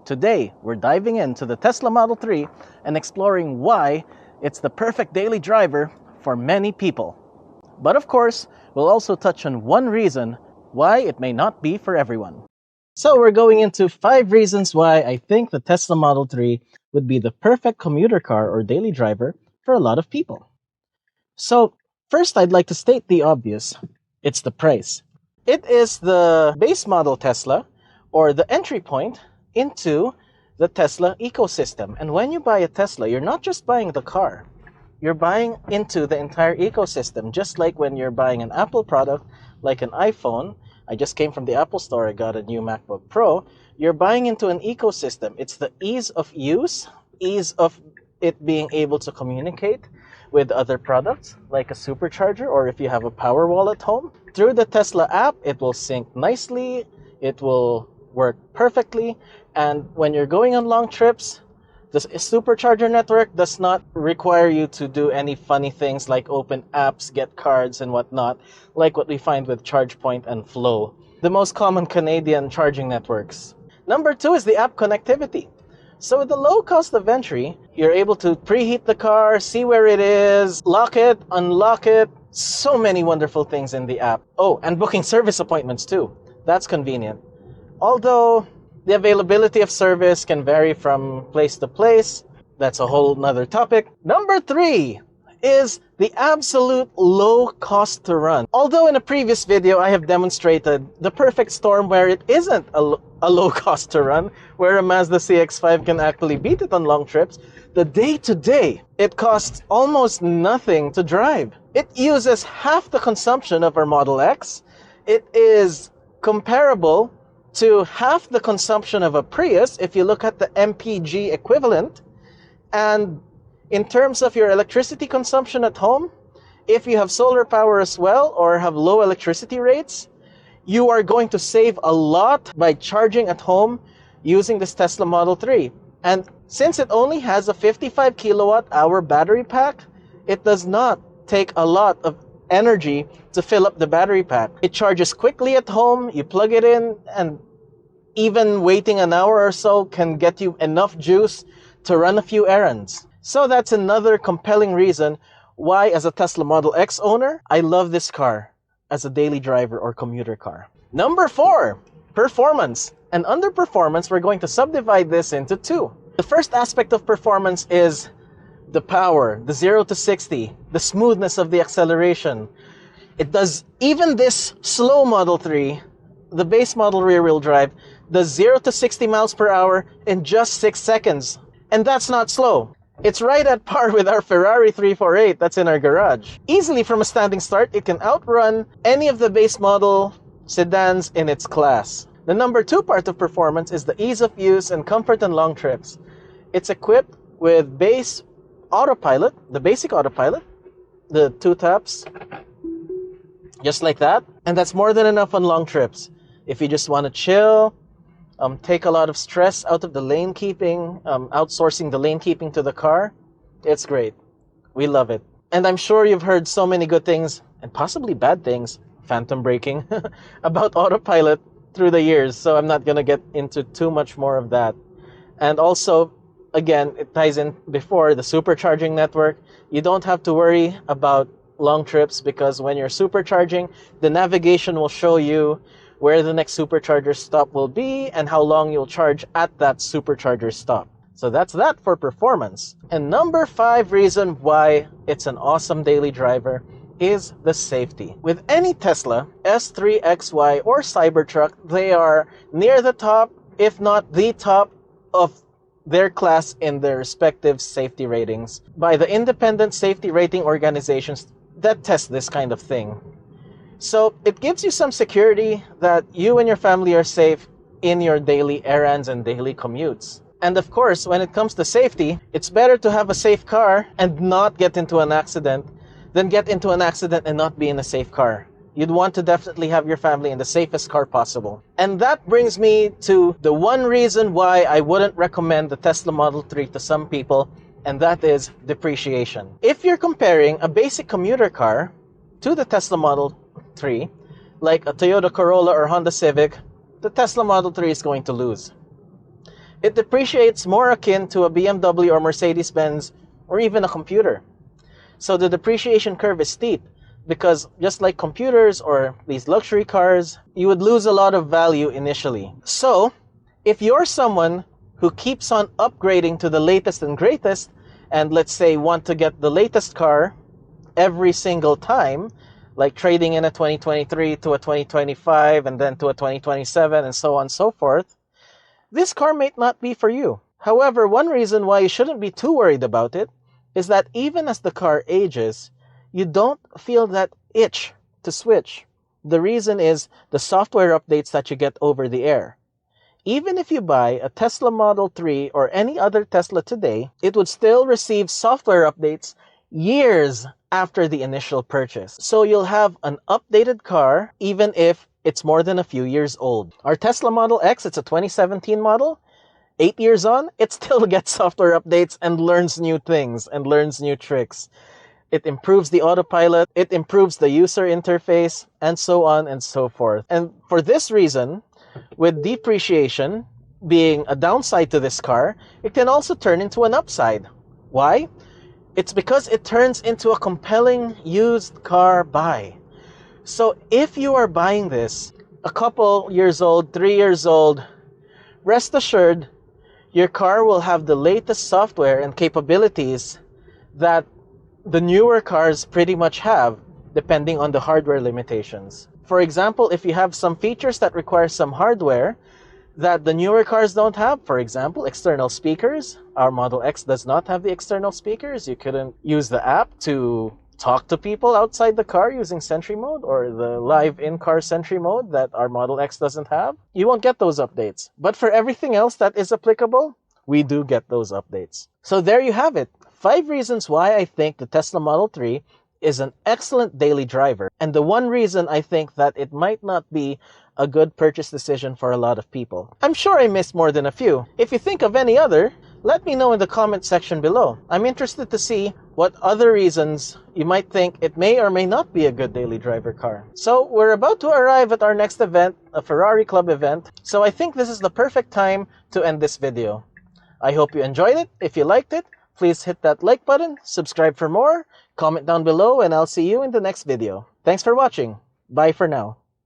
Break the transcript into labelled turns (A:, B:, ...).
A: Today, we're diving into the Tesla Model 3 and exploring why it's the perfect daily driver for many people. But of course, we'll also touch on one reason why it may not be for everyone. So we're going into 5 reasons why I think the Tesla Model 3 would be the perfect commuter car or daily driver for a lot of people. So first, I'd like to state the obvious. It's the price. It is the base model Tesla, or the entry point into the Tesla ecosystem. And when you buy a Tesla, you're not just buying the car. You're buying into the entire ecosystem, just like when you're buying an Apple product, like an iPhone. I just came from the Apple store, I got a new MacBook Pro. You're buying into an ecosystem. It's the ease of use, ease of it being able to communicate with other products, like a supercharger, or if you have a Powerwall at home. Through the Tesla app, it will sync nicely, it will work perfectly, and when you're going on long trips, the supercharger network does not require you to do any funny things like open apps, get cards, and whatnot, like what we find with ChargePoint and Flow, the most common Canadian charging networks. Number 2 is the app connectivity. So with the low cost of entry, you're able to preheat the car, see where it is, lock it, unlock it. So many wonderful things in the app. Oh, and booking service appointments too. That's convenient. Although the availability of service can vary from place to place. That's a whole nother topic. Number 3 is the absolute low cost to run. Although in a previous video I have demonstrated the perfect storm where it isn't a low cost to run, where a Mazda CX-5 can actually beat it on long trips, the day-to-day, it costs almost nothing to drive. It uses half the consumption of our Model X. It is comparable to half the consumption of a Prius if you look at the MPG equivalent. And in terms of your electricity consumption at home, if you have solar power as well or have low electricity rates, you are going to save a lot by charging at home using this Tesla Model 3. And since it only has a 55 kilowatt hour battery pack, it does not take a lot of energy to fill up the battery pack. It charges quickly at home, you plug it in, and even waiting an hour or so can get you enough juice to run a few errands. So that's another compelling reason why, as a Tesla Model X owner, I love this car as a daily driver or commuter car. Number 4, performance. And under performance, we're going to subdivide this into 2. The first aspect of performance is the power, the 0 to 60, the smoothness of the acceleration. It does, even this slow Model 3, the base model rear-wheel drive, does 0 to 60 miles per hour in just 6 seconds. And that's not slow. It's right at par with our Ferrari 348 that's in our garage. Easily from a standing start, it can outrun any of the base model sedans in its class. The number 2 part of performance is the ease of use and comfort on long trips. It's equipped with base autopilot, the basic autopilot, the 2 taps, just like that. And that's more than enough on long trips. If you just want to chill, take a lot of stress out of the lane keeping, outsourcing the lane keeping to the car, it's great. We love it. And I'm sure you've heard so many good things, and possibly bad things, phantom braking, about autopilot through the years, so I'm not going to get into too much more of that. And also, again, it ties in before the supercharging network. You don't have to worry about long trips because when you're supercharging, the navigation will show you where the next supercharger stop will be and how long you'll charge at that supercharger stop. So that's that for performance. And number 5 reason why it's an awesome daily driver is the safety. With any Tesla, S3, XY, or Cybertruck, they are near the top, if not the top, of their class in their respective safety ratings by the independent safety rating organizations that test this kind of thing. So it gives you some security that you and your family are safe in your daily errands and daily commutes. And of course, when it comes to safety, it's better to have a safe car and not get into an accident than get into an accident and not be in a safe car. You'd want to definitely have your family in the safest car possible. And that brings me to the one reason why I wouldn't recommend the Tesla Model 3 to some people, and that is depreciation. If you're comparing a basic commuter car to the Tesla Model 3, like a Toyota Corolla or Honda Civic, the Tesla Model 3 is going to lose. It depreciates more akin to a BMW or Mercedes-Benz or even a computer. So the depreciation curve is steep because just like computers or these luxury cars, you would lose a lot of value initially. So if you're someone who keeps on upgrading to the latest and greatest, and let's say want to get the latest car every single time, like trading in a 2023 to a 2025 and then to a 2027 and so on and so forth, this car may not be for you. However, one reason why you shouldn't be too worried about it is that even as the car ages, you don't feel that itch to switch. The reason is the software updates that you get over the air. Even if you buy a Tesla Model 3 or any other Tesla today, it would still receive software updates years after the initial purchase. So you'll have an updated car even if it's more than a few years old. Our Tesla Model X, it's a 2017 model. 8 years on, it still gets software updates and learns new things and learns new tricks. It improves the autopilot, it improves the user interface, and so on and so forth. And for this reason, with depreciation being a downside to this car, it can also turn into an upside. Why? It's because it turns into a compelling used car buy. So if you are buying this a couple years old, 3 years old, rest assured your car will have the latest software and capabilities that the newer cars pretty much have, depending on the hardware limitations. For example, if you have some features that require some hardware that the newer cars don't have, for example, external speakers. Our Model X does not have the external speakers. You couldn't use the app to talk to people outside the car using Sentry mode or the live in-car Sentry mode that our Model X doesn't have. You won't get those updates. But for everything else that is applicable, we do get those updates. So there you have it. 5 reasons why I think the Tesla Model 3 is an excellent daily driver. And the one reason I think that it might not be a good purchase decision for a lot of people. I'm sure I missed more than a few. If you think of any other, let me know in the comment section below. I'm interested to see what other reasons you might think it may or may not be a good daily driver car. So we're about to arrive at our next event, a Ferrari Club event. So I think this is the perfect time to end this video. I hope you enjoyed it. If you liked it, please hit that like button, subscribe for more, comment down below, and I'll see you in the next video. Thanks for watching. Bye for now.